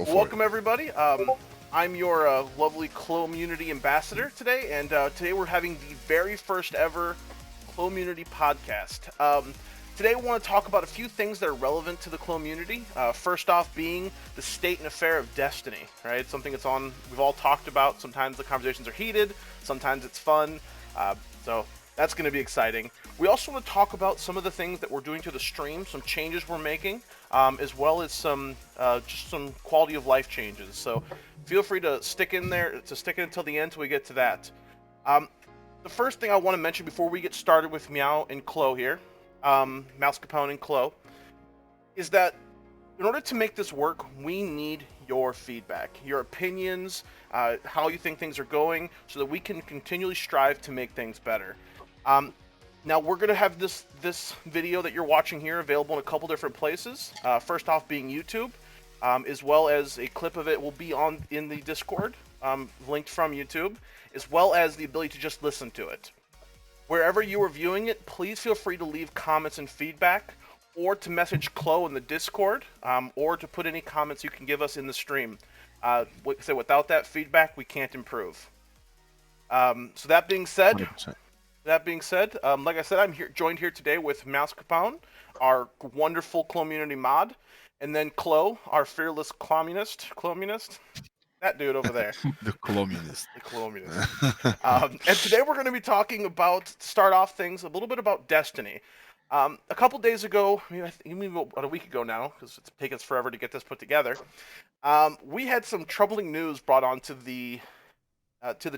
Go for Welcome, it. everybody. I'm your lovely Klommunity ambassador today, and today we're having the very first ever Klommunity podcast. Today, we want to talk about a few things that are relevant to the Klommunity. First off, being the state and affair of Destiny, right? Something that's we've all talked about. Sometimes the conversations are heated, sometimes it's fun. So that's going to be exciting. We also want to talk about some of the things that we're doing to the stream, some changes we're making, as well as some just some quality of life changes. So feel free to stick in until the end till we get to that. The first thing I want to mention before we get started with Meow and Chloe here, Mouse Capone and Chloe, is that in order to make this work, we need your feedback, your opinions, how you think things are going, so that we can continually strive to make things better. Now we're going to have this video that you're watching here available in a couple different places. First off being YouTube, as well as a clip of it will be in the Discord, linked from YouTube, as well as the ability to just listen to it. Wherever you are viewing it, please feel free to leave comments and feedback, or to message Chloe in the Discord, or to put any comments you can give us in the stream. So without that feedback, we can't improve. So that being said, 100%. like I said, I'm joined here today with Mouse Capone, our wonderful Klommunity mod, and then Chloe, our fearless Klommunist, that dude over there. The Klommunist. The Klommunist. And today we're going to be talking about, to start off things, a little bit about Destiny. A couple days ago, maybe about a week ago now, because it's taken us forever to get this put together, we had some troubling news brought onto the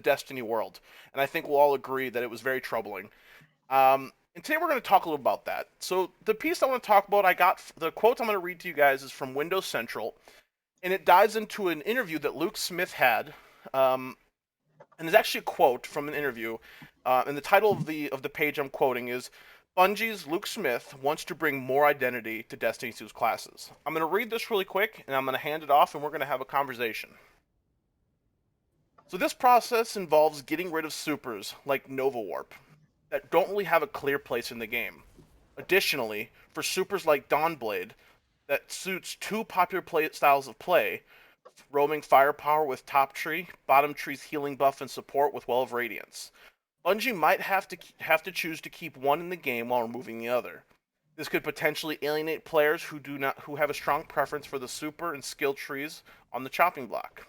Destiny world, and I think we'll all agree that it was very troubling. And today we're going to talk a little about that. So the piece I want to talk about, the quote I'm going to read to you guys is from Windows Central, and it dives into an interview that Luke Smith had, and there's actually a quote from an interview, and the title of the page I'm quoting is Bungie's Luke Smith wants to bring more identity to Destiny 2's classes. I'm going to read this really quick, and I'm going to hand it off, and we're going to have a conversation. So this process involves getting rid of supers like Nova Warp that don't really have a clear place in the game. Additionally, for supers like Dawnblade that suits two popular styles of play, roaming firepower with top tree, bottom tree's healing buff and support with Well of Radiance, Bungie might have to choose to keep one in the game while removing the other. This could potentially alienate players who have a strong preference for the super and skill trees on the chopping block.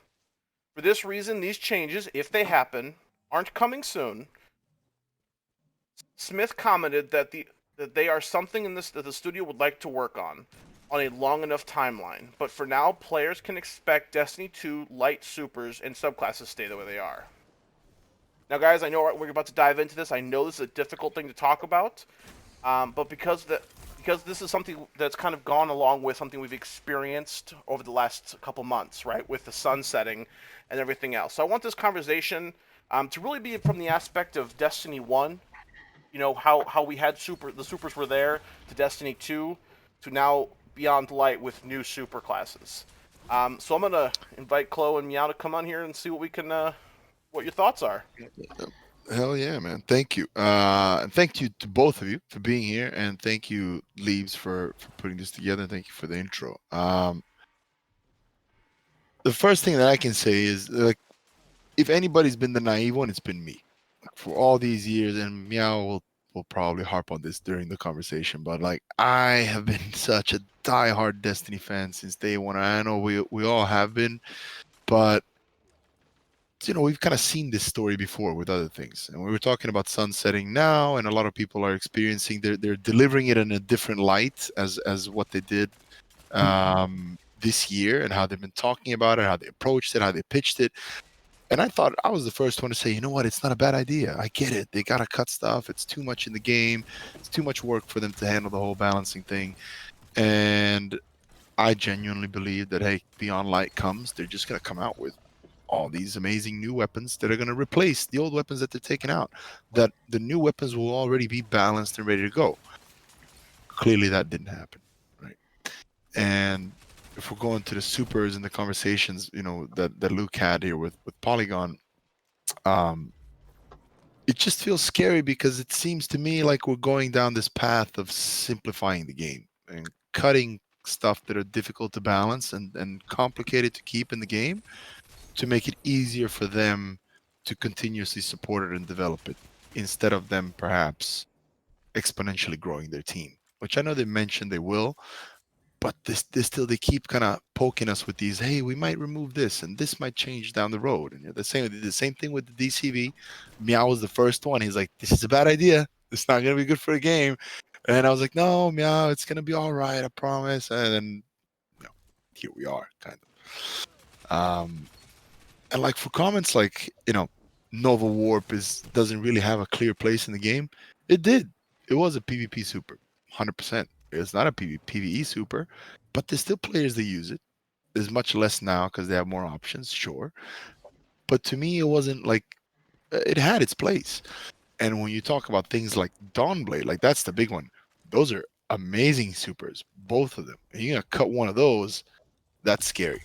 For this reason, these changes, if they happen, aren't coming soon. Smith commented that they are something that the studio would like to work on a long enough timeline. But for now, players can expect Destiny 2 light supers and subclasses stay the way they are. Now, guys, I know we're about to dive into this. I know this is a difficult thing to talk about, but because this is something that's kind of gone along with something we've experienced over the last couple months, right, with the sun setting and everything else. So I want this conversation to really be from the aspect of Destiny 1, you know, how we had the supers were there, to Destiny 2, to now Beyond Light with new super classes. So I'm going to invite Chloe and Meow to come on here and see what your thoughts are. Hell yeah, man. Thank you. And thank you to both of you for being here. And thank you, Leaves, for putting this together. And thank you for the intro. The first thing that I can say is, like, if anybody's been the naive one, it's been me. For all these years, and Meow will probably harp on this during the conversation, but like, I have been such a diehard Destiny fan since day one. I know we all have been, but you know, we've kind of seen this story before with other things, and we were talking about sunsetting now, and a lot of people are experiencing they're delivering it in a different light as what they did this year, and how they've been talking about it, how they approached it, how they pitched it. And I thought I was the first one to say, you know what, it's not a bad idea. I get it. They got to cut stuff. It's too much in the game. It's too much work for them to handle the whole balancing thing. And I genuinely believe that, hey, Beyond Light comes, they're just going to come out with all these amazing new weapons that are going to replace the old weapons that they're taking out. That the new weapons will already be balanced and ready to go. Clearly that didn't happen, right? And if we're going to the supers and the conversations, you know, that Luke had here with Polygon, it just feels scary because it seems to me like we're going down this path of simplifying the game and cutting stuff that are difficult to balance and complicated to keep in the game to make it easier for them to continuously support it and develop it instead of them perhaps exponentially growing their team, which I know they mentioned they will, but this still they keep kind of poking us with these. Hey, we might remove this, and this might change down the road. And the same thing with the DCV. Meow was the first one. He's like, this is a bad idea. It's not gonna be good for a game. And I was like, no, Meow, it's gonna be all right. I promise. And then, you know, here we are, kind of. And like for comments like Nova Warp is doesn't really have a clear place in the game. It did. It was a PvP super, 100%. It's not a PvE super, but there's still players that use it. There's much less now because they have more options, sure. But to me, it wasn't like it had its place. And when you talk about things like Dawnblade, like that's the big one. Those are amazing supers, both of them. And you're gonna cut one of those, that's scary.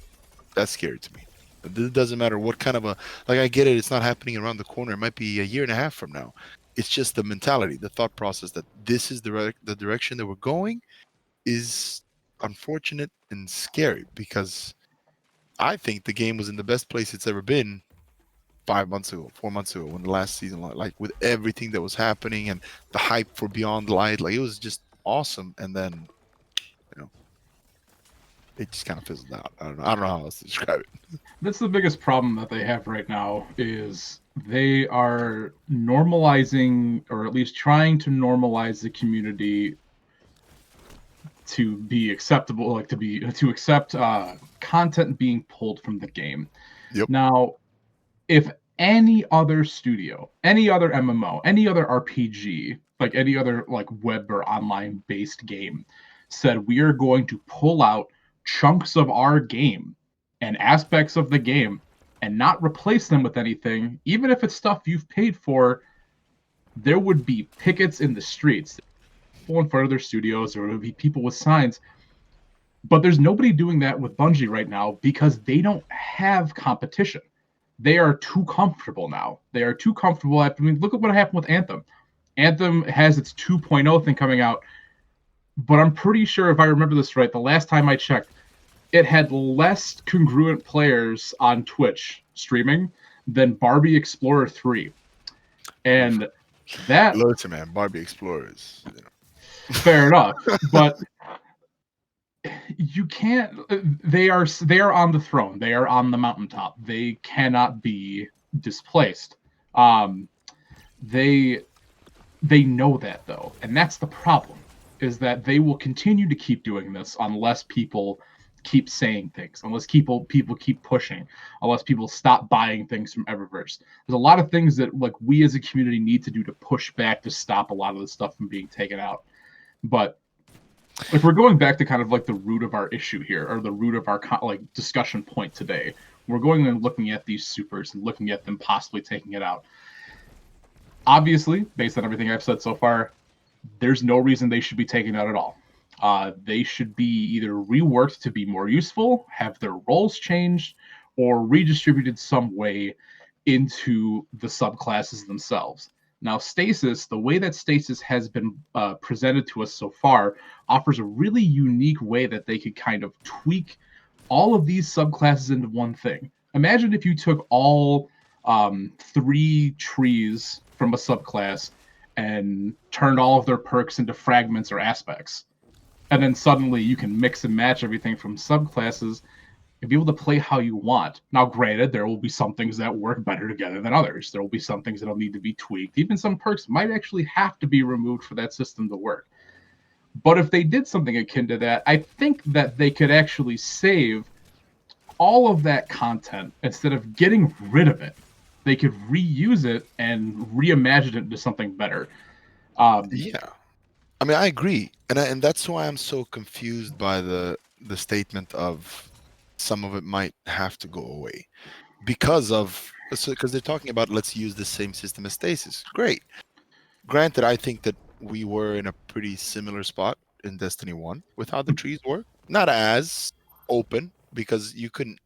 That's scary to me. It doesn't matter what kind of a like. I get it. It's not happening around the corner. It might be a year and a half from now. It's just the mentality, the thought process that this is the direction that we're going is unfortunate and scary because I think the game was in the best place it's ever been 5 months ago, 4 months ago, when the last season, like with everything that was happening and the hype for Beyond Light, like it was just awesome. And then, you know, it just kind of fizzled out. I don't know. I don't know how else to describe it. That's the biggest problem that they have right now is they are normalizing, or at least trying to normalize the community to be acceptable, like to accept content being pulled from the game. Yep. Now, if any other studio, any other MMO, any other RPG, like any other like web or online based game said we are going to pull out chunks of our game and aspects of the game and not replace them with anything, even if it's stuff you've paid for, there would be pickets in the streets, people in front of their studios, or it would be people with signs. But there's nobody doing that with Bungie right now because they don't have competition. They are too comfortable now. They are too comfortable. I mean, look at what happened with Anthem. Anthem has its 2.0 thing coming out, but I'm pretty sure, if I remember this right, the last time I checked, it had less congruent players on Twitch streaming than Barbie Explorer 3. And that... Listen, man, Barbie Explorers. Fair enough. But you can't... They are on the throne. They are on the mountaintop. They cannot be displaced. They know that, though. And that's the problem, is that they will continue to keep doing this unless people keep saying things, unless people keep pushing, unless people stop buying things from Eververse. There's a lot of things that like we as a community need to do to push back to stop a lot of the stuff from being taken out. But if we're going back to kind of like the root of our issue here, or the root of our like discussion point today, we're going and looking at these supers and looking at them possibly taking it out. Obviously, based on everything I've said so far, there's no reason they should be taken out at all. They should be either reworked to be more useful, have their roles changed, or redistributed some way into the subclasses themselves. Now, Stasis, the way that Stasis has been presented to us so far, offers a really unique way that they could kind of tweak all of these subclasses into one thing. Imagine if you took all 3 trees from a subclass and turned all of their perks into fragments or aspects. And then suddenly you can mix and match everything from subclasses and be able to play how you want. Now, granted, there will be some things that work better together than others. There will be some things that'll need to be tweaked. Even some perks might actually have to be removed for that system to work. But if they did something akin to that, I think that they could actually save all of that content instead of getting rid of it. They could reuse it and reimagine it into something better. Yeah. I mean, I agree, and that's why I'm so confused by the statement of some of it might have to go away because they're talking about let's use the same system as Stasis. Great. Granted, I think that we were in a pretty similar spot in Destiny 1 with how the trees work. Not as open because you couldn't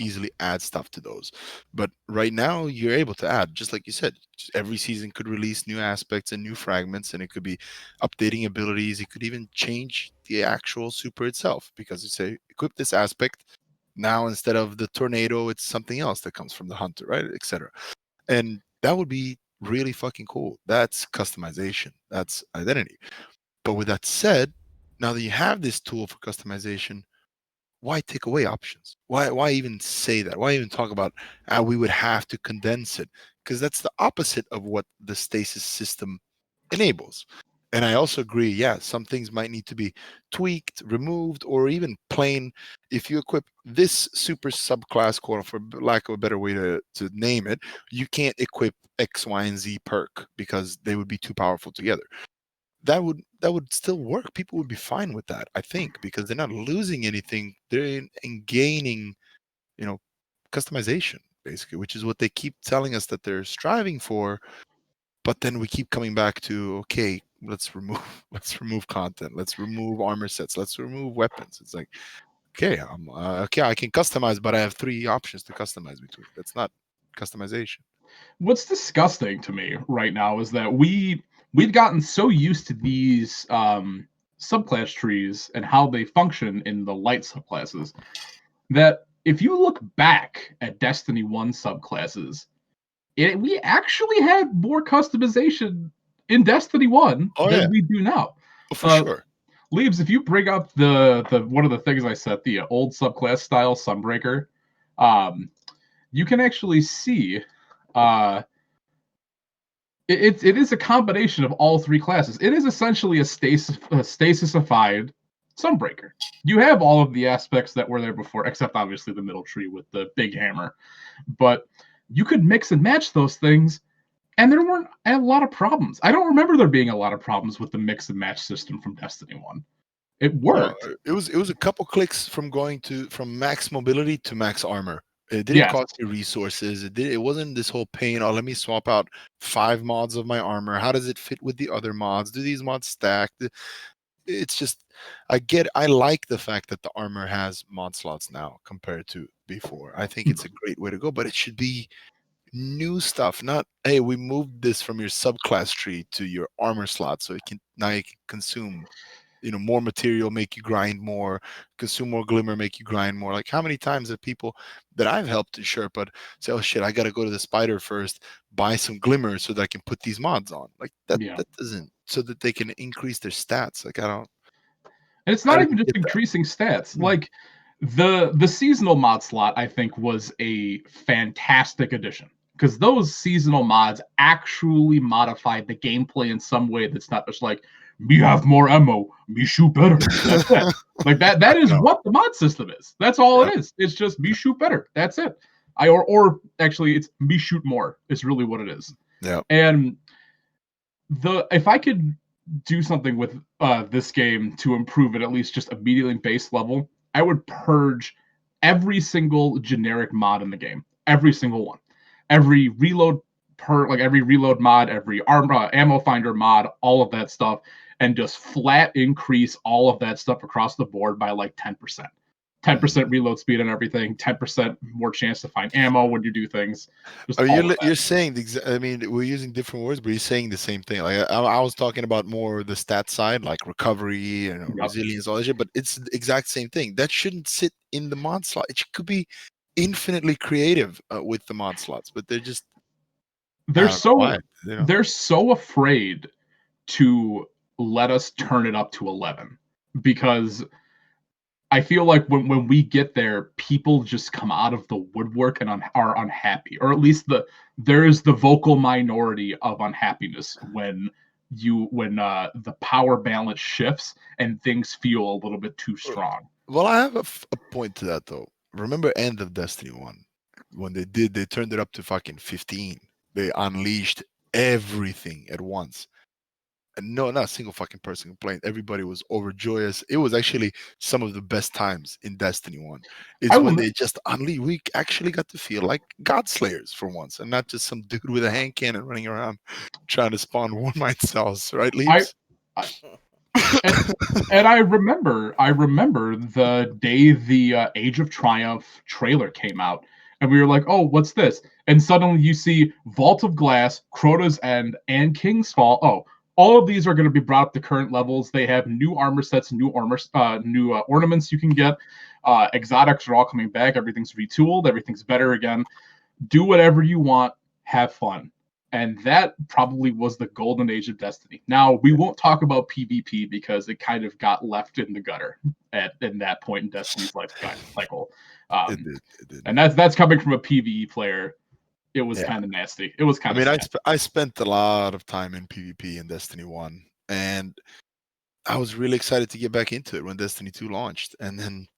easily add stuff to those. But right now, you're able to add, just like you said, every season could release new aspects and new fragments, and it could be updating abilities. It could even change the actual super itself because you say, equip this aspect. Now, instead of the tornado, it's something else that comes from the hunter, right? Etc. And that would be really fucking cool. That's customization, that's identity. But with that said, now that you have this tool for customization, why take away options? Why even say that? Why even talk about we would have to condense it? Because that's the opposite of what the stasis system enables. And I also agree, yeah, some things might need to be tweaked, removed, or even plain. If you equip this super subclass, quote, for lack of a better way to name it, you can't equip X, Y, and Z perk because they would be too powerful together. That would still work. People would be fine with that, I think, because they're not losing anything. They're in gaining, you know, customization basically, which is what they keep telling us that they're striving for. But then we keep coming back to, okay, let's remove let's remove content, let's remove armor sets, let's remove weapons. It's like, okay, okay, I can customize, but I have three options to customize between. That's not customization. What's disgusting to me right now is that we've gotten so used to these subclass trees and how they function in the light subclasses that if you look back at Destiny 1 subclasses, we actually had more customization in Destiny 1 Oh yeah, than we do now. oh, for Uh, sure. Leaves, if you bring up the one of the things I said, the old subclass style Sunbreaker, um, you can actually see uh, it is a combination of all three classes. It is essentially a stasified Sunbreaker. You have all of the aspects that were there before, except obviously the middle tree with the big hammer. But you could mix and match those things, and there weren't a lot of problems. I don't remember there being a lot of problems with the mix and match system from Destiny 1. It No, worked. it was a couple clicks from going to from max mobility to max armor. It didn't Yes. cost you resources. It wasn't this whole pain. Oh, let me swap out 5 mods of my armor. How does it fit with the other mods? Do these mods stack? It's just, I like the fact that the armor has mod slots now compared to before. I think it's a great way to go, but it should be new stuff, not, hey, we moved this from your subclass tree to your armor slot so it can now you can consume, more material, make you grind more, consume more glimmer, make you grind more. Like, how many times have people that I've helped to Sherpa say, oh shit, I gotta go to the spider first, buy some glimmer so that I can put these mods on. Like, that Yeah. that doesn't, so that they can increase their stats. Like, And it's I not don't even just get that. increasing stats. Mm. Like the seasonal mod slot, I think, was a fantastic addition because those seasonal mods actually modified the gameplay in some way that's not just like me have more ammo, me shoot better. That's it. Like that is No. what the mod system is. That's all Yeah. it is. It's just me shoot better. That's it. Or actually it's me shoot more. Is really what it is. Yeah. And the if I could do something with this game to improve it at least just immediately base level, I would purge every single generic mod in the game, every single one, every reload every reload mod, every ammo finder mod, all of that stuff, and just flat increase all of that stuff across the board by like 10%. 10% Mhm. reload speed and everything, 10% more chance to find ammo when you do things, just Are all of you're that. saying I mean, we're using different words, but you're saying the same thing. Like, I was talking about more the stat side, like recovery and Yep. resilience, all that shit. But it's the exact same thing. That shouldn't sit in the mod slot. It could be infinitely creative with the mod slots, but they're just, I They're don't know why. so You know, they're so afraid to let us turn it up to 11 because I feel like when we get there, people just come out of the woodwork and are unhappy, or at least there is the vocal minority of unhappiness when the power balance shifts and things feel a little bit too Uh, strong. well, I have a point to that though. Remember, end of Destiny 1 when they turned it up to fucking 15. They unleashed everything at once. And no, not a single fucking person complained. Everybody was overjoyous. It was actually some of the best times in Destiny 1. I Is will when they just unleashed. We actually got to feel like God Slayers for once, and not just some dude with a hand cannon running around trying to spawn one mind cells, right, I Leaves? And I remember the day the Age of Triumph trailer came out, and we were like, "Oh, what's this?" And suddenly you see Vault of Glass, Crota's End, and King's Fall. Oh, all of these are going to be brought up to current levels. They have new armor sets, new ornaments you can get. Exotics are all coming back. Everything's retooled. Everything's better again. Do whatever you want. Have fun. And that probably was the golden age of Destiny. Now, we won't talk about PvP because it kind of got left in the gutter in that point in Destiny's life cycle. It did. And that's coming from a PvE player. It was Yeah. kind of nasty. It was kind of I spent a lot of time in PvP in Destiny 1, and I was really excited to get back into it when Destiny 2 launched. And then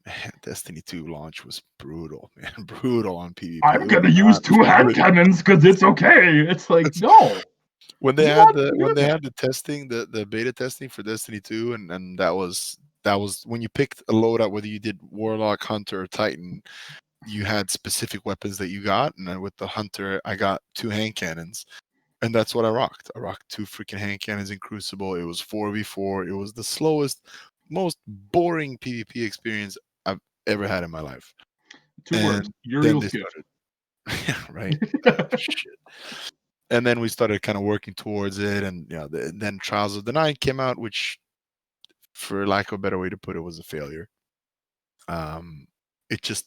man, Destiny 2 launch was brutal, man. Brutal on PvP. I'm going to use 2 hand cannons because it's okay. It's like, no. When they had the testing, the beta testing for Destiny 2, and that was when you picked a loadout, whether you did Warlock, Hunter, or Titan, you had specific weapons that you got. And then with the Hunter, I got 2 hand cannons. And that's what I rocked. I rocked 2 freaking hand cannons in Crucible. It was 4v4. It was the slowest, most boring PvP experience I've ever had in my life. 2 words. Uriel's good. Yeah, right. Shit. And then we started kind of working towards it, and then Trials of the Night came out, which, for lack of a better way to put it, was a failure. It just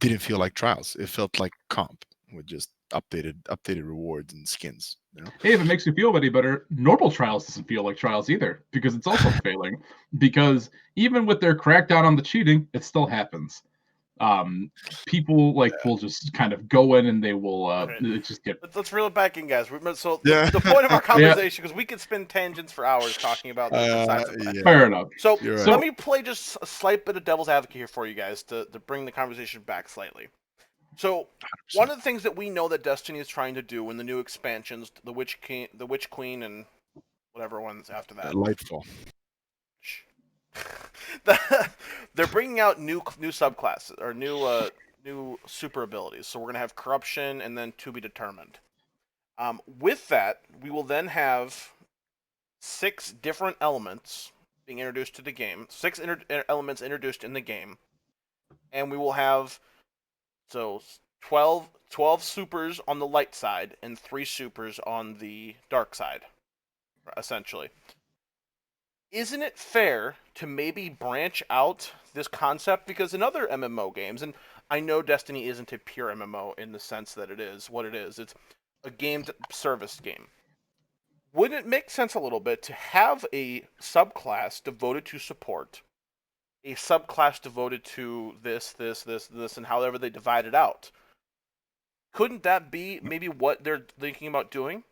didn't feel like Trials. It felt like comp with just updated rewards and skins. Hey, if it makes you feel any better, normal Trials doesn't feel like Trials either, because it's also failing. Because even with their crackdown on the cheating, it still happens. People will just kind of go in and they will just get. Let's reel it back in, guys. So the point of our conversation, because we could spend tangents for hours talking about this. Fair enough. So let me play just a slight bit of devil's advocate here for you guys to bring the conversation back slightly. So 100%. One of the things that we know that Destiny is trying to do in the new expansions, the Witch Queen, and whatever one's after that, Lightfall. They're bringing out new subclasses or new super abilities. So we're gonna have corruption and then to be determined. With that, we will then have 6 different elements being introduced to the game. 6 elements introduced in the game, and we will have 12 supers on the light side and 3 supers on the dark side, essentially. Isn't it fair to maybe branch out this concept? Because in other MMO games, and I know Destiny isn't a pure MMO in the sense that it is what it is, it's a game service game. Wouldn't it make sense a little bit to have a subclass devoted to support, a subclass devoted to this, and however they divide it out? Couldn't that be maybe what they're thinking about doing?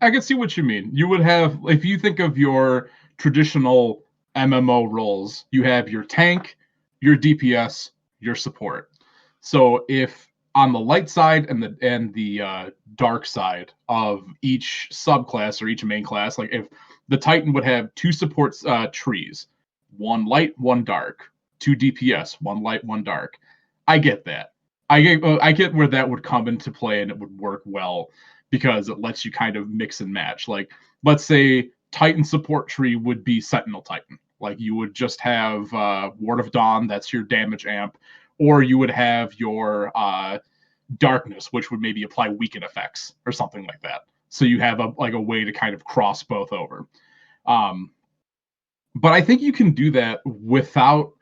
I can see what you mean. You would have, if you think of your traditional MMO roles, you have your tank, your DPS, your support. So if on the light side and the dark side of each subclass or each main class, like if the Titan would have 2 support trees, 1 light, 1 dark, 2 DPS, 1 light, 1 dark. I get that. I get where that would come into play and it would work well because it lets you kind of mix and match. Like, let's say Titan support tree would be Sentinel Titan. Like, you would just have Ward of Dawn, that's your damage amp, or you would have your Darkness, which would maybe apply weaken effects or something like that. So you have a way to kind of cross both over. But I think you can do that without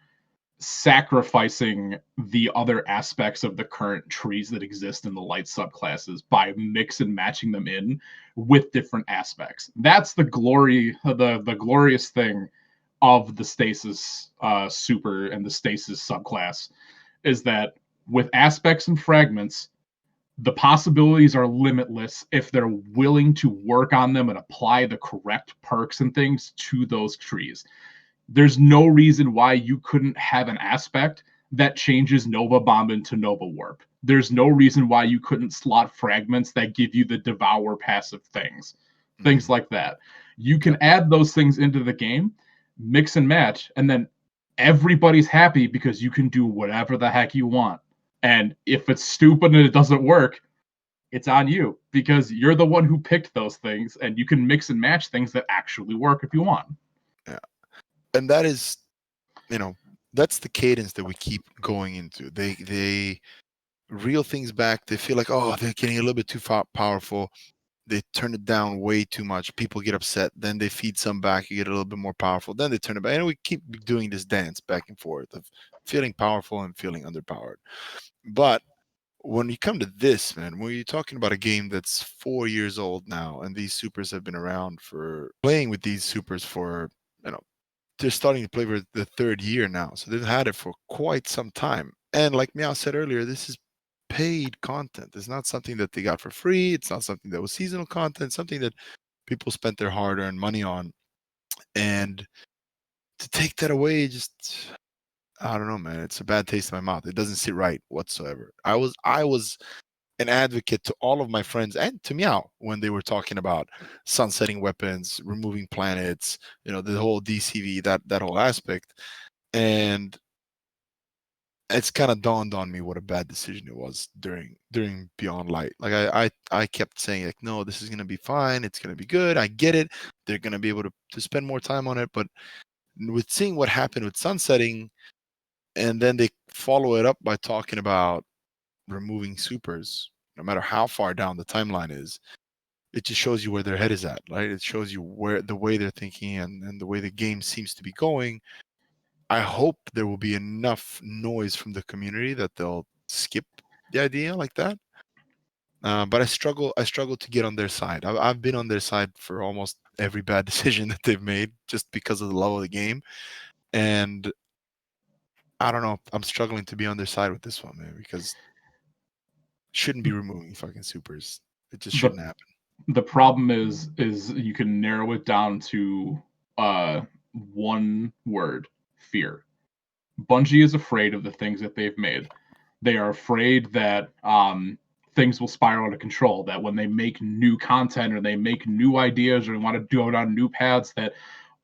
sacrificing the other aspects of the current trees that exist in the light subclasses by mix and matching them in with different aspects. That's the glorious thing of the stasis super and the stasis subclass, is that with aspects and fragments, the possibilities are limitless if they're willing to work on them and apply the correct perks and things to those trees. There's no reason why you couldn't have an aspect that changes Nova Bomb into Nova Warp. There's no reason why you couldn't slot fragments that give you the Devour passive things. Things like that. You can add those things into the game, mix and match, and then everybody's happy because you can do whatever the heck you want. And if it's stupid and it doesn't work, it's on you because you're the one who picked those things, and you can mix and match things that actually work if you want. Yeah. And that is, you know, that's the cadence that we keep going into. They reel things back. They feel like, oh, they're getting a little bit too powerful. They turn it down way too much. People get upset. Then they feed some back. You get a little bit more powerful. Then they turn it back. And we keep doing this dance back and forth of feeling powerful and feeling underpowered. But when you come to this, man, when you're talking about a game that's 4 years old now, and these supers have been around for playing with these supers for, you know, they're starting to play for the third year now. So they've had it for quite some time. And like Meow said earlier, this is paid content. It's not something that they got for free. It's not something that was seasonal content, something that people spent their hard earned money on. And to take that away, just I don't know, man. It's a bad taste in my mouth. It doesn't sit right whatsoever. I was an advocate to all of my friends and to Meow when they were talking about sunsetting weapons, removing planets, the whole DCV, that whole aspect. And it's kind of dawned on me what a bad decision it was during Beyond Light. Like I kept saying like, no, this is gonna be fine. It's gonna be good. I get it. They're gonna be able to spend more time on it. But with seeing what happened with sunsetting, and then they follow it up by talking about removing supers, no matter how far down the timeline is, it just shows you where their head is at, right? It shows you where the way they're thinking and the way the game seems to be going. I hope there will be enough noise from the community that they'll skip the idea like that. But I struggle to get on their side. I've been on their side for almost every bad decision that they've made just because of the love of the game. And I don't know. I'm struggling to be on their side with this one, man, because shouldn't be removing fucking supers. It just the shouldn't happen. the problem is you can narrow it down to uh one word: fear. Bungie is afraid of the things that they've made. They are afraid that things will spiral out of control, that when they make new content or they make new ideas or they want to go down new paths, that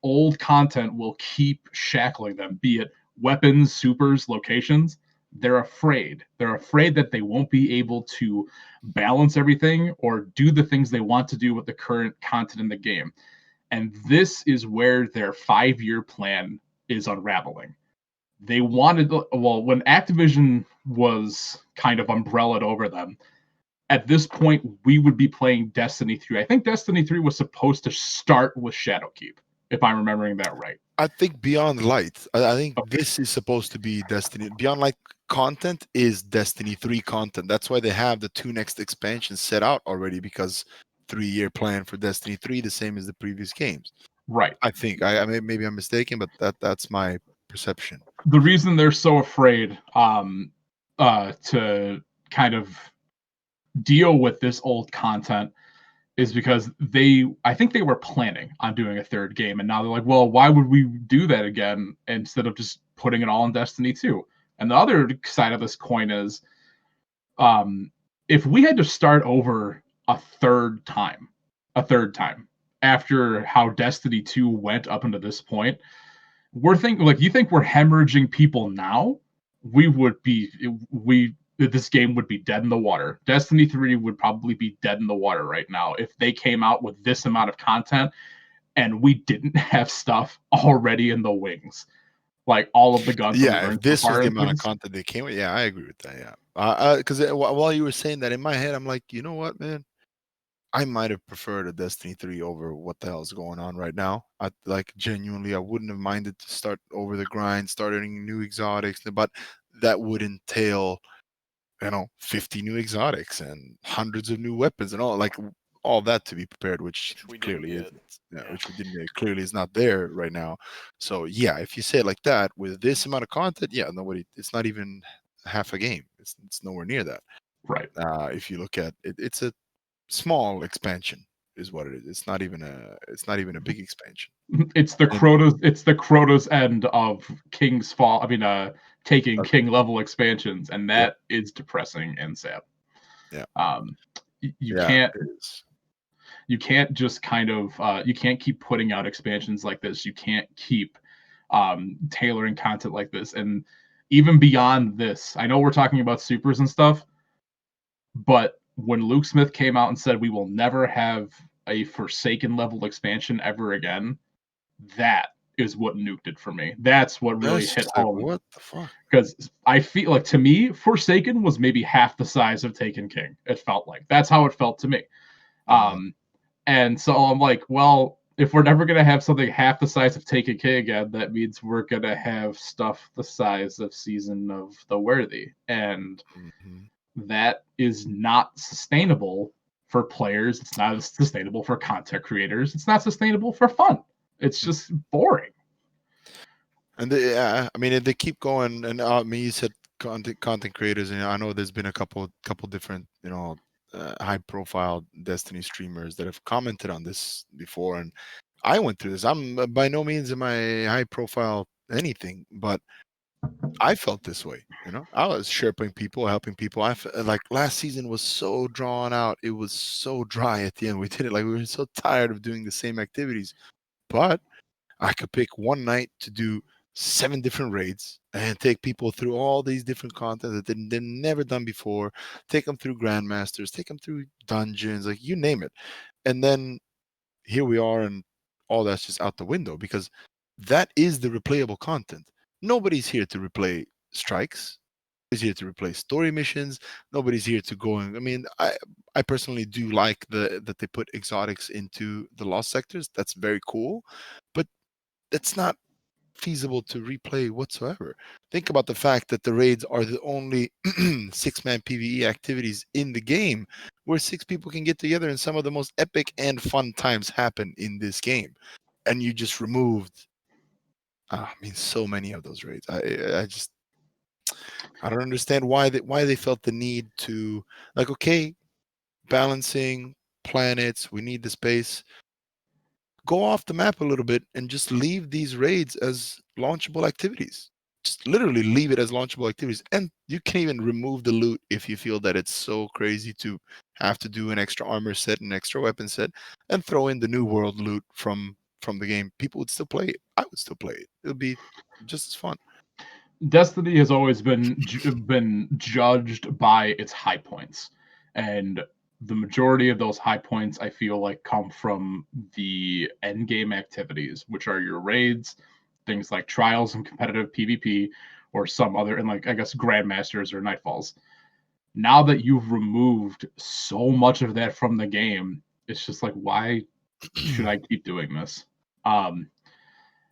old content will keep shackling them, be it weapons, supers, locations. They're afraid. They're afraid that they won't be able to balance everything or do the things they want to do with the current content in the game. And this is where their 5-year plan is unraveling. They wanted, well, when Activision was kind of umbrellaed over them, at this point we would be playing Destiny 3. I think Destiny 3 was supposed to start with Shadowkeep, if I'm remembering that right. I think Beyond Light. I think Okay. this is supposed to be Destiny. Beyond Light content is Destiny 3 content. That's why they have the 2 next expansions set out already, because 3-year plan for Destiny 3, the same as the previous games. Right. I think. Maybe I'm mistaken, but that's my perception. The reason they're so afraid to kind of deal with this old content is because I think they were planning on doing a third game, and now they're like, well, why would we do that again instead of just putting it all in Destiny 2? And the other side of this coin is, if we had to start over a third time after how Destiny 2 went up until this point, we're thinking, like, you think we're hemorrhaging people now? This game would be dead in the water. Destiny 3 would probably be dead in the water right now if they came out with this amount of content and we didn't have stuff already in the wings, like all of the guns that we Yeah, if learned so this was far the and amount of things. content they came with, yeah, I agree with that. Yeah, because while you were saying that, in my head, I'm like, you know what, man, I might have preferred a Destiny 3 over what the hell is going on right now. I like genuinely, I wouldn't have minded to start over the grind, start earning new exotics, but that would entail 50 new exotics and hundreds of new weapons and all that to be prepared, which Which we didn't clearly get. isn't. Yeah, Yeah. which we didn't get. Clearly is not there right now. So yeah, if you say it like that, with this amount of content, yeah, nobody. It's not even half a game. It's nowhere near that. Right. If you look at it, it's a small expansion, is what it is. It's not even a big expansion. It's the And Crota's end of King's Fall. I mean, taking uh, King level expansions, and yep, that is depressing and sad. yeah, Um, you yeah, can't it is. just kind of you can't keep putting out expansions like this. You can't keep tailoring content like this. And even beyond this, I know we're talking about supers and stuff, but when Luke Smith came out and said we will never have a Forsaken level expansion ever again, that is what nuked it for me. That's what really That's hit just like, home. what the fuck? Because I feel like, to me, Forsaken was maybe half the size of Taken King. It felt like that's how it felt to me. And so I'm like, well, if we're never gonna have something half the size of Taken King again, that means we're gonna have stuff the size of Season of the Worthy, and that is not sustainable for players. It's not sustainable for content creators. It's not sustainable for fun. It's just boring. And they, I mean, they keep going. And I mean, you said content creators, and I know there's been a couple different, high profile Destiny streamers that have commented on this before. And I went through this. I'm by no means am I high profile anything, but I felt this way. I was sherping people, helping people. Like last season was so drawn out. It was so dry at the end. We did it like we were so tired of doing the same activities, but I could pick one night to do 7 different raids and take people through all these different content that they've never done before, take them through grandmasters, take them through dungeons, like you name it. And then here we are, and all that's just out the window because that is the replayable content. Nobody's here to replay strikes. Nobody's here to replay story missions. Nobody's here to go and, I mean, I personally do like that they put exotics into the lost sectors. That's very cool, but it's not feasible to replay whatsoever. Think about the fact that the raids are the only 6-man PvE activities in the game where 6 people can get together, and some of the most epic and fun times happen in this game. And you just removed, I mean, so many of those raids. I don't understand why they felt the need to, like, okay, balancing planets, we need the space. Go off the map a little bit and just leave these raids as launchable activities. Just literally leave it as launchable activities. And you can even remove the loot if you feel that it's so crazy to have to do an extra armor set, an extra weapon set, and throw in the new world loot from the game. People would still play it. I would still play it. It would be just as fun. Destiny has always been judged by its high points, and the majority of those high points I feel like come from the end game activities, which are your raids, things like trials and competitive PvP, or some other, and like I guess grandmasters or nightfalls. Now that you've removed so much of that from the game, it's just like, why should I keep doing this?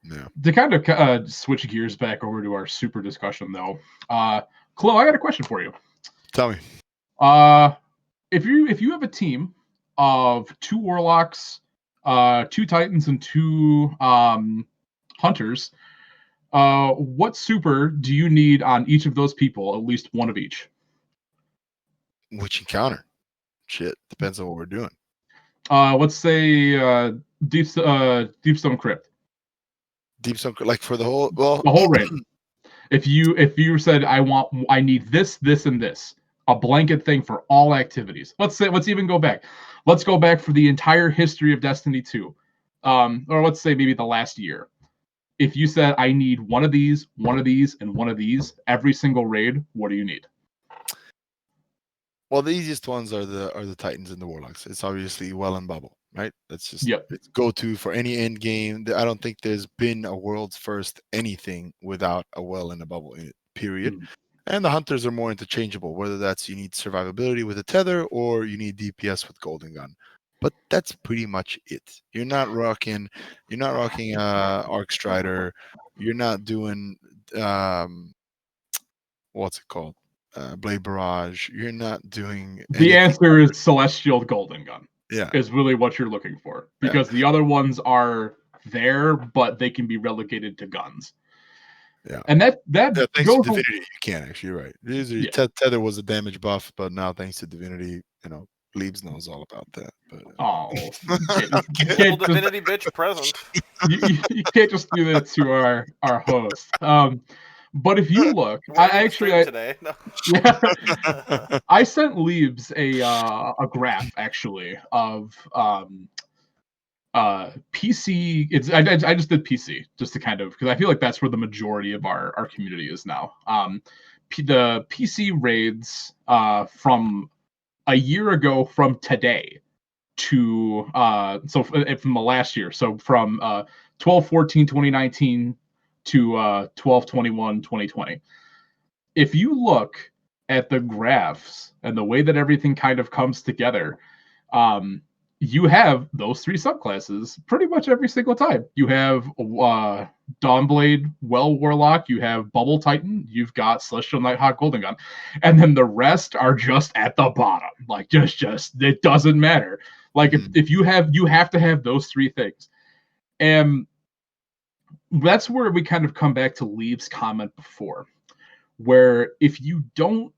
Yeah. To kind of switch gears back over to our super discussion, though, Chloe, I got a question for you. Tell me. If you have a team of 2 warlocks, 2 titans, and 2 hunters, what super do you need on each of those people? At least one of each. Which encounter? Shit, depends on what we're doing. Let's say Deepstone Crypt. Deepstone, like for the whole The whole raid. If you said I need this, and this, a blanket thing for all activities. Let's even go back. Let's go back for the entire history of Destiny 2. Or let's say maybe the last year. If you said I need one of these, and one of these every single raid, what do you need? Well, the easiest ones are the Titans and the Warlocks. It's obviously Well and Bubble, right? That's just It's go-to for any end game. I don't think there's been a world's first anything without a Well and a Bubble in it, period. And the Hunters are more interchangeable, whether that's you need survivability with a tether or you need DPS with Golden Gun. But that's pretty much it. You're not rocking Arc Strider. You're not doing what's it called? Blade Barrage. You're not doing the answer is Celestial Golden Gun. Yeah, is really what you're looking for, because the other ones are there, but they can be relegated to guns. Yeah, and that thanks goes to Divinity, you can actually. You're right. Usually, Tether was a damage buff, but now thanks to Divinity, Leaves knows all about that. But Divinity bitch present. You can't just do that to our host. But if you look, I today. No. I sent Leaves a graph actually of PC. I just did PC just to kind of, because I feel like that's where the majority of our community is now. The PC raids from a year ago from today to from the last year, so from 12/14/2019 to 12/21/2020. If you look at the graphs and the way that everything kind of comes together, um, you have those three subclasses pretty much every single time. You have Dawnblade, Well Warlock, you have Bubble Titan, you've got Celestial Nighthawk, Golden Gun, and then the rest are just at the bottom. Like just it doesn't matter. Like Mhm. if you have to have those three things, and that's where we kind of come back to Leave's comment before, where if we don't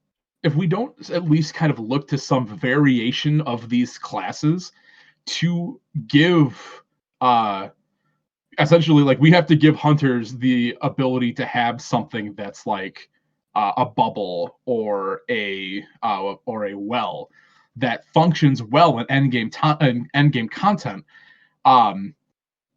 at least kind of look to some variation of these classes to give uh essentially, like, we have to give hunters the ability to have something that's like a bubble or a well that functions well in endgame content. um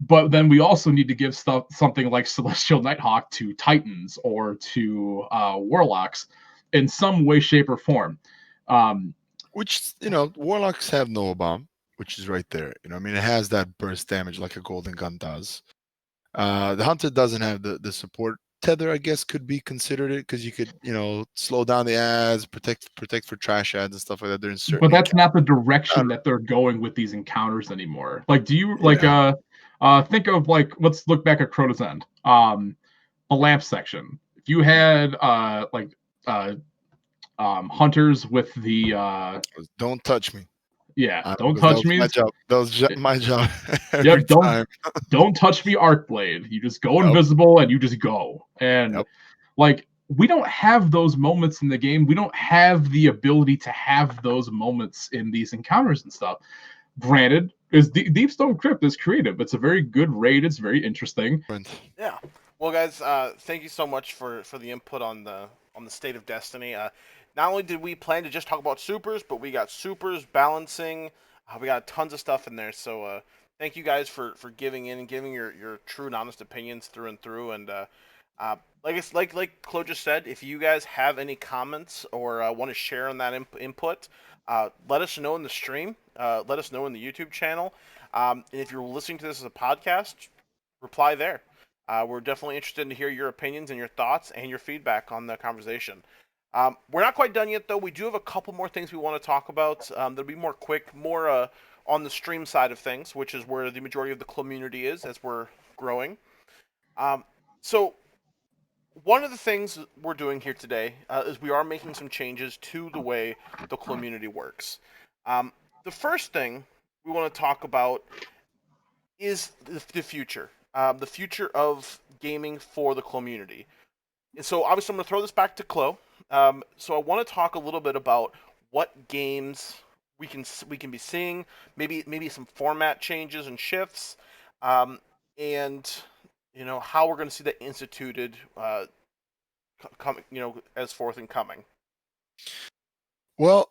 but then we also need to give stuff something like Celestial Nighthawk to Titans or to Warlocks in some way, shape, or form. Um, Which, warlocks have Nova Bomb, which is right there. I mean, it has that burst damage like a golden gun does. The hunter doesn't have the support. Tether, I guess, could be considered it because you could, slow down the ads, protect for trash ads and stuff like that. During but certain that's encounters. not the direction that they're going with these encounters anymore. Like, do you like Yeah, think of, like, let's look back at Crota's End, the lamp section. If you had uh hunters with the don't touch me. yeah, I know don't because that touch was me. my job. That was my job every Yep, time. don't touch me, Arcblade. You just go Yep, invisible and you just go. And yep. like, we don't have those moments in the game. We don't have the ability to have those moments in these encounters and stuff. Granted, is Deepstone Crypt is creative. It's a very good raid. It's very interesting. Yeah. Well, guys, thank you so much for the input on the state of Destiny. Not only did we plan to just talk about supers, but we got supers balancing. We got tons of stuff in there. So thank you guys for giving in and giving your true and honest opinions through and through. And like Chloe just said, if you guys have any comments or want to share on that input, let us know in the stream. Let us know in the YouTube channel. And if you're listening to this as a podcast, reply there. We're definitely interested to hear your opinions and your thoughts and your feedback on the conversation. We're not quite done yet, though. We do have a couple more things we want to talk about. That'll be more quick, more on the stream side of things, which is where the majority of the community is as we're growing. Um, so, one of the things we're doing here today is we are making some changes to the way the community works. Um, the first thing we want to talk about is the future, the future of gaming for the community. And so, obviously, I'm going to throw this back to Chloe. So, I want to talk a little bit about what games we can be seeing, maybe some format changes and shifts, and how we're going to see that instituted, coming, as forth and coming. Well,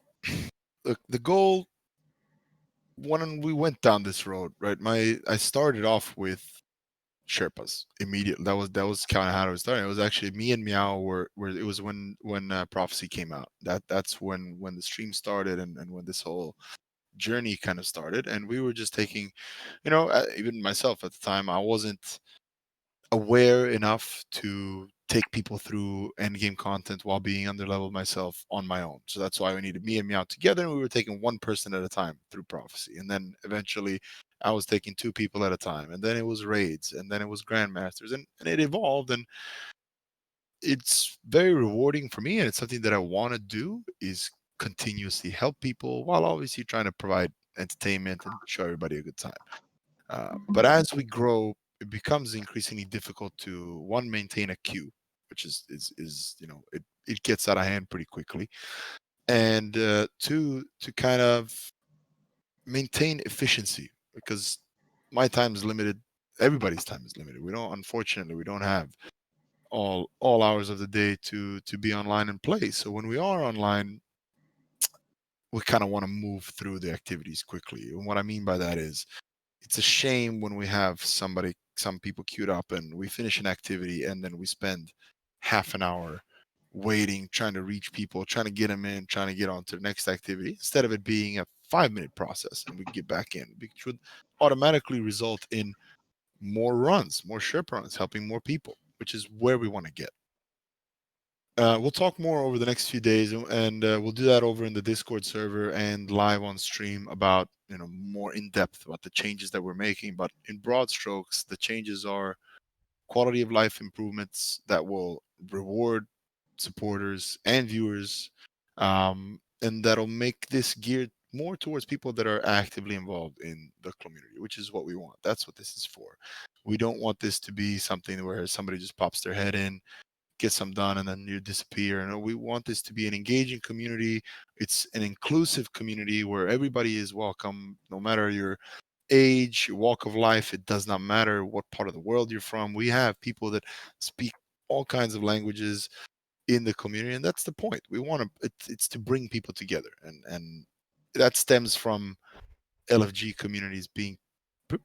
the goal when we went down this road, right? I started off with Sherpas immediately. That was kind of how it was starting. It was actually me and Meow were it was when Prophecy came out. That's when the stream started and when this whole journey kind of started. And we were just taking, even myself at the time, I wasn't aware enough to take people through end game content while being under level myself on my own. So that's why we needed me and Meow together, and we were taking one person at a time through Prophecy. And then eventually I was taking two people at a time. And then it was raids, and then it was grandmasters, and it evolved. And it's very rewarding for me, and it's something that I want to do is continuously help people while obviously trying to provide entertainment and show everybody a good time. But as we grow, it becomes increasingly difficult to one maintain a queue, which is it gets out of hand pretty quickly, and two to kind of maintain efficiency because my time is limited. Everybody's time is limited. Unfortunately, we don't have all hours of the day to be online and play. So when we are online, we kind of want to move through the activities quickly. And what I mean by that is it's a shame when we have some people queued up and we finish an activity and then we spend half an hour waiting, trying to reach people, trying to get them in, trying to get on to the next activity, instead of it being a 5 minute process and we get back in, which would automatically result in more runs, more Sherpa runs, helping more people, which is where we want to get. We'll talk more over the next few days, and we'll do that over in the Discord server and live on stream about more in depth about the changes that we're making. But in broad strokes, the changes are quality of life improvements that will reward supporters and viewers, and that'll make this geared more towards people that are actively involved in the community, which is what we want. That's what this is for. We don't want this to be something where somebody just pops their head in, get some done, and then you disappear. And we want this to be an engaging community. It's an inclusive community where everybody is welcome, no matter your age, your walk of life. It does not matter what part of the world you're from. We have people that speak all kinds of languages in the community, and that's the point. We want to. It's to bring people together, and that stems from LFG communities being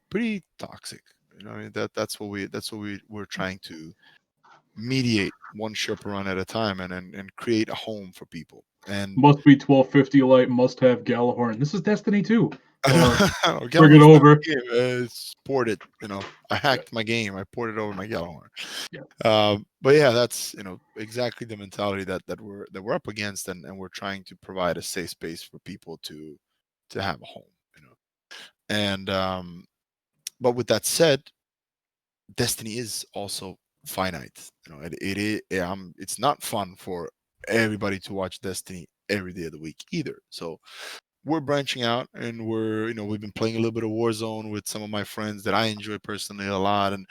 pretty toxic. I mean, that's what we're trying to mediate one ship run at a time, and create a home for people. And Must be 1250 light, must have Galahorn. This is Destiny 2. Bring it Gallahorn's not over. the game. It's ported. I Yeah. hacked my game. I ported over my Gallahorn. Yeah. But yeah, that's exactly the mentality that we're up against, and we're trying to provide a safe space for people to have a home. And but with that said, Destiny is also finite. It's not fun for everybody to watch Destiny every day of the week either. So we're branching out, and we've been playing a little bit of Warzone with some of my friends that I enjoy personally a lot, and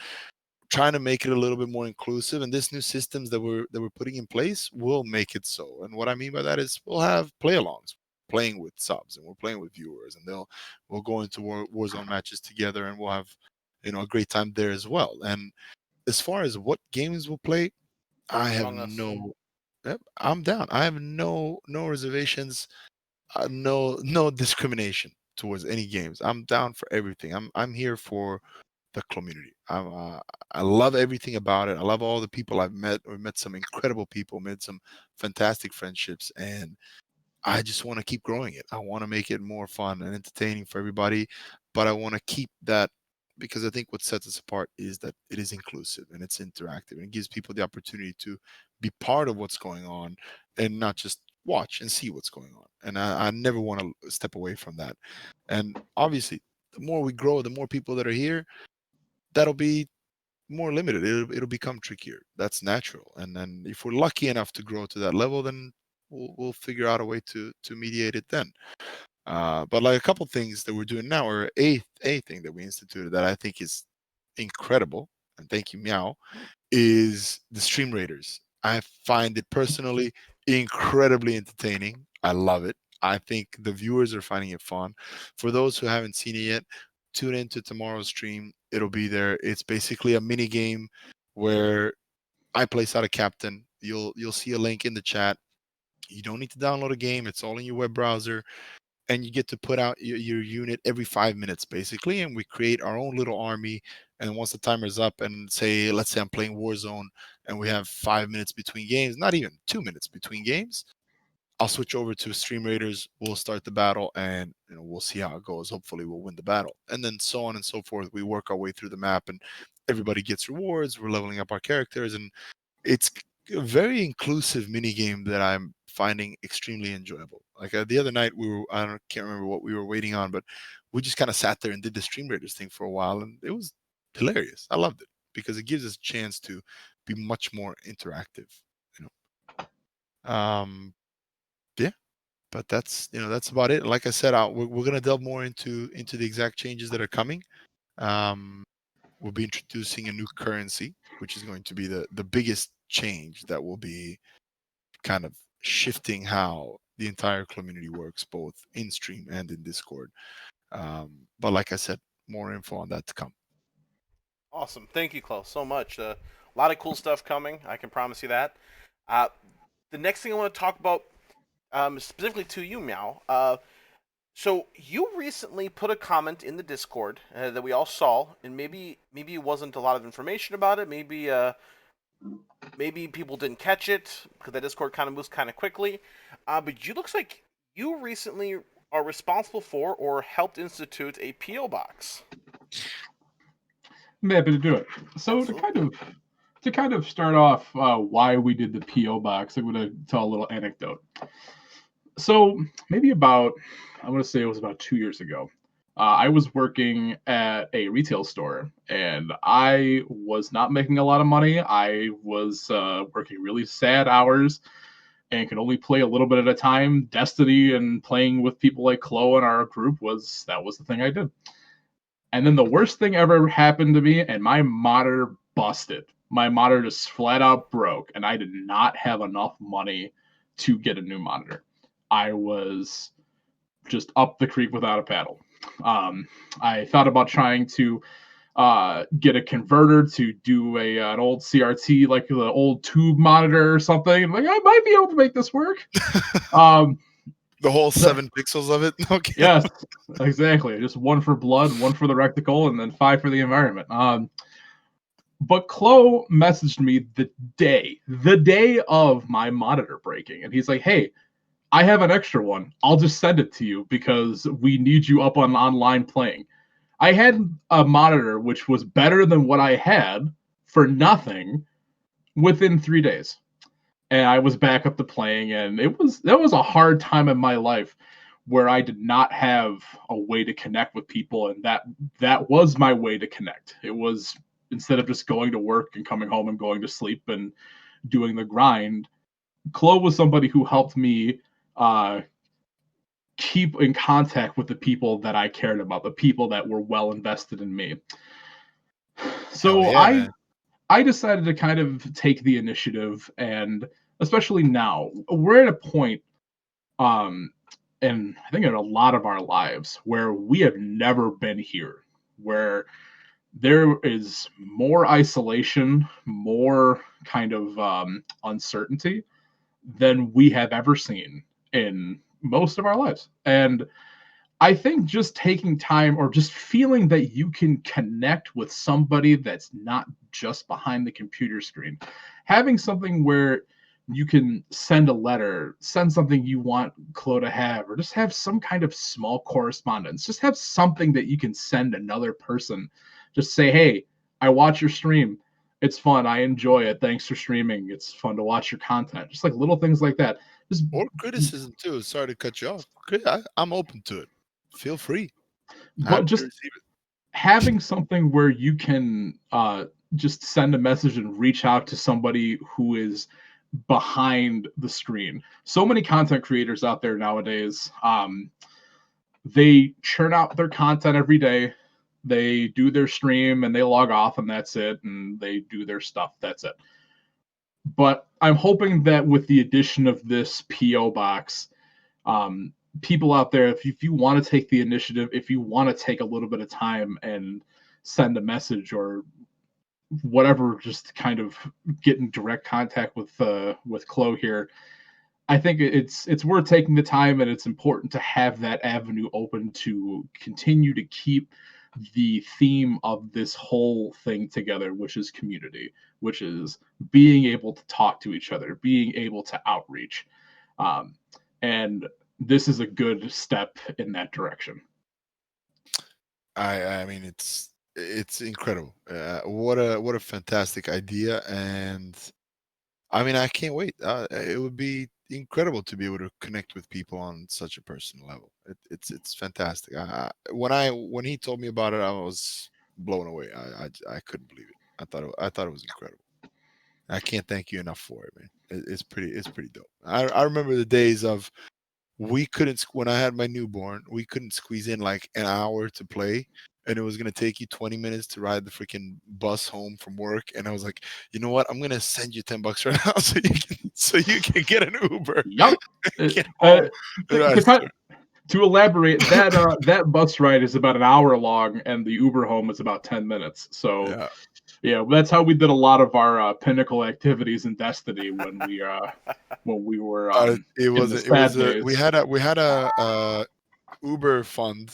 trying to make it a little bit more inclusive. And this new systems that we're putting in place will make it so. And what I mean by that is we'll have play-alongs, playing with subs, and we're playing with viewers, and we'll go into Warzone matches together, and we'll have a great time there as well. And as far as what games we'll play, I have Among Us. no. Yep, I'm down. I have no reservations, no discrimination towards any games. I'm down for everything. I'm here for the community. I love everything about it. I love all the people I've met. We've met some incredible people, made some fantastic friendships, and I just want to keep growing it. I want to make it more fun and entertaining for everybody, but I want to keep that, because I think what sets us apart is that it is inclusive and it's interactive, and it gives people the opportunity to be part of what's going on and not just watch and see what's going on. And I never want to step away from that. And obviously, the more we grow, the more people that are here, that'll be more limited. It'll become trickier. That's natural. And then if we're lucky enough to grow to that level, then we'll figure out a way to mediate it then. But like a couple things that we're doing now, or a thing that we instituted that I think is incredible, and thank you, Meow, is the stream raiders. I find it personally incredibly entertaining. I love it. I think the viewers are finding it fun. For those who haven't seen it yet, tune into tomorrow's stream. It'll be there. It's basically a mini game where I place out a captain. You'll see a link in the chat. You don't need to download a game. It's all in your web browser, and you get to put out your unit every 5 minutes basically, and we create our own little army. And once the timer's up, and let's say I'm playing Warzone, and we have 5 minutes between games, not even 2 minutes between games, I'll switch over to Stream Raiders. We'll start the battle, and we'll see how it goes. Hopefully we'll win the battle, and then so on and so forth. We work our way through the map, and everybody gets rewards. We're leveling up our characters, and it's a very inclusive mini game that I'm finding extremely enjoyable. Like the other night, can't remember what we were waiting on, but we just kind of sat there and did the Stream Raiders thing for a while, and it was hilarious. I loved it because it gives us a chance to be much more interactive. You yeah, but that's about it. Like I said, we're gonna delve more into the exact changes that are coming. Um, we'll be introducing a new currency, which is going to be the biggest change that will be kind of shifting how the entire community works, both in stream and in Discord. But like I said, more info on that to come. Awesome. Thank you, Klaus, so much. A lot of cool stuff coming. I can promise you that. Uh, the next thing I want to talk about, specifically to you, Meow. So you recently put a comment in the Discord that we all saw, and maybe it wasn't a lot of information about it. Maybe maybe people didn't catch it because the Discord kind of moves kind of quickly. But you looks like you recently are responsible for or helped institute a PO box. I'm happy to do it. So Absolutely. to kind of start off why we did the PO box, I'm going to tell a little anecdote. So maybe about I want to say it was about 2 years ago. I was working at a retail store and I was not making a lot of money. I was working really sad hours and could only play a little bit at a time. Destiny and playing with people like Chloe in our group was the thing I did. And then the worst thing ever happened to me, and my monitor busted. My monitor just flat out broke, and I did not have enough money to get a new monitor. I was just up the creek without a paddle. I thought about trying to get a converter to do an old CRT, like the old tube monitor or something. And like, I might be able to make this work. Um, The whole 7 pixels of it. Okay. yes, exactly. Just one for blood, one for the reticle, and then five for the environment. But Chloe messaged me the day of my monitor breaking, and he's like, "Hey, I have an extra one. I'll just send it to you because we need you up on online playing." I had a monitor which was better than what I had for nothing within 3 days, and I was back up to playing, and that was a hard time in my life where I did not have a way to connect with people, and that was my way to connect. It was instead of just going to work and coming home and going to sleep and doing the grind. Chloe was somebody who helped me uh, keep in contact with the people that I cared about, the people that were well invested in me. Hell So yeah, man. I decided to kind of take the initiative, and especially now, we're at a point, um, and I think in a lot of our lives where we have never been here, where there is more isolation, more kind of uncertainty than we have ever seen in most of our lives. And I think just taking time or just feeling that you can connect with somebody that's not just behind the computer screen, having something where you can send a letter, send something you want Chloe to have, or just have some kind of small correspondence. Just have something that you can send another person. Just say, hey, I watch your stream. It's fun. I enjoy it. Thanks for streaming. It's fun to watch your content. Just like little things like that. Just Or criticism too. Sorry to cut you off. I'm open to it. Feel free. but Happy to just receive it. having something where you can just send a message and reach out to somebody who is behind the screen. So many content creators out there nowadays, they churn out their content every day. They do their stream and they log off and that's it. And they do their stuff. That's it. But I'm hoping that with the addition of this PO box, um, people out there, if you want to take the initiative, if you want to take a little bit of time and send a message or whatever, just kind of get in direct contact with Chloe here. I think it's worth taking the time, and it's important to have that avenue open to continue to keep the theme of this whole thing together, which is community, which is being able to talk to each other, being able to outreach, um, and this is a good step in that direction. I mean it's incredible. What a fantastic idea, and I mean I can't wait. It would be incredible to be able to connect with people on such a personal level. It's fantastic. When he told me about it, I was blown away. I couldn't believe it. I thought it was incredible. I can't thank you enough for it, man. It's pretty dope. I remember the days of we couldn't when I had my newborn, we couldn't squeeze in like an hour to play, and it was gonna take you 20 minutes to ride the freaking bus home from work. And I was like, you know what? I'm gonna send you $10 right now so you can get an Uber, Yep. Uh, get uh, home, and to, ride to, cut, store. to elaborate, that bus ride is about an hour long, and the Uber home is about 10 minutes. So Yeah. yeah, that's how we did a lot of our pinnacle activities in Destiny when we were It in was the it was sad a days. we had a Uber fund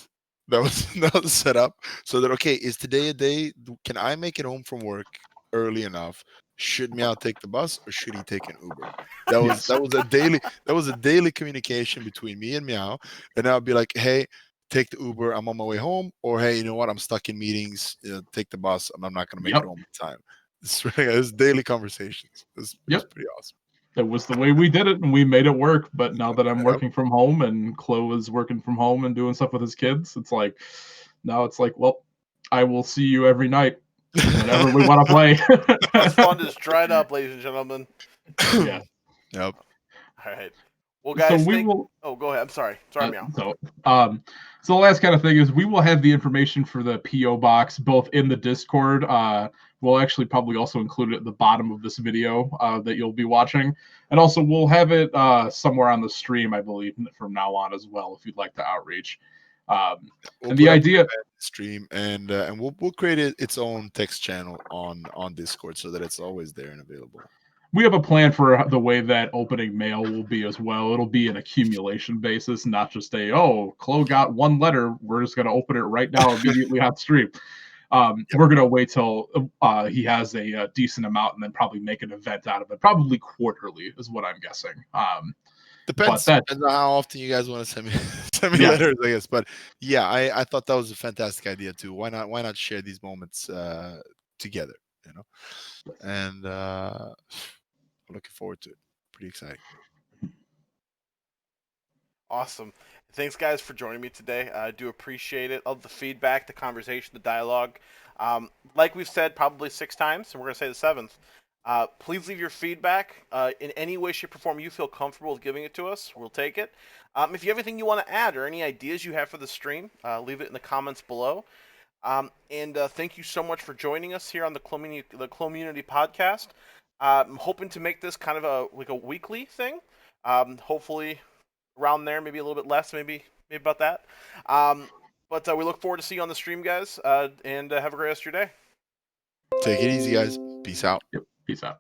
that was that was set up so that okay, is today a day? Can I make it home from work early enough should Meow take the bus or should he take an Uber? That was a daily communication between me and Meow, and I'd be like, hey, take the Uber, I'm on my way home, or hey, you know what, I'm stuck in meetings, take the bus, I'm not going to make it Yep. home in time. It's daily conversations. It was Yep. pretty awesome. It was the way we did it, and we made it work. But now that I'm Yep. working from home and Chloe is working from home and doing stuff with his kids, it's like now it's like, well, I will see you every night whenever we want to play. Our fun is dried up, ladies and gentlemen. Yeah. Yep. All right. Well, So guys, we will. Oh, go ahead. I'm sorry. Sorry, Uh, Meow. so, um, so the last kind of thing is we will have the information for the PO box both in the Discord. We'll actually probably also include it at the bottom of this video that you'll be watching, and also we'll have it somewhere on the stream, I believe, from now on as well, if you'd like to outreach. We'll And put the up idea, stream, and we'll create its own text channel on Discord so that it's always there and available. we have a plan for the way that opening mail will be as well. It'll be an accumulation basis, not just Chloe got one letter, we're just going to open it right now immediately on stream. We're going to wait till he has a decent amount and then probably make an event out of it. Probably quarterly is what I'm guessing. Depends on how often you guys want to send me letters, I guess. But yeah, I thought that was a fantastic idea too. Why not share these moments together, you know? And looking forward to it. Pretty exciting. Awesome. Thanks, guys, for joining me today. I do appreciate it. Of the feedback, the conversation, the dialogue. Like we've said probably 6 times, and we're going to say the 7th. Please leave your feedback in any way, shape, or form you feel comfortable with giving it to us. We'll take it. If you have anything you want to add or any ideas you have for the stream, leave it in the comments below. And thank you so much for joining us here on the Klommunity podcast. I'm hoping to make this kind of a weekly thing. Hopefully around there, maybe a little bit less, maybe about that. But we look forward to see you on the stream, guys, and have a great rest of your day. Take it easy, guys. Peace out. Yep. Peace out.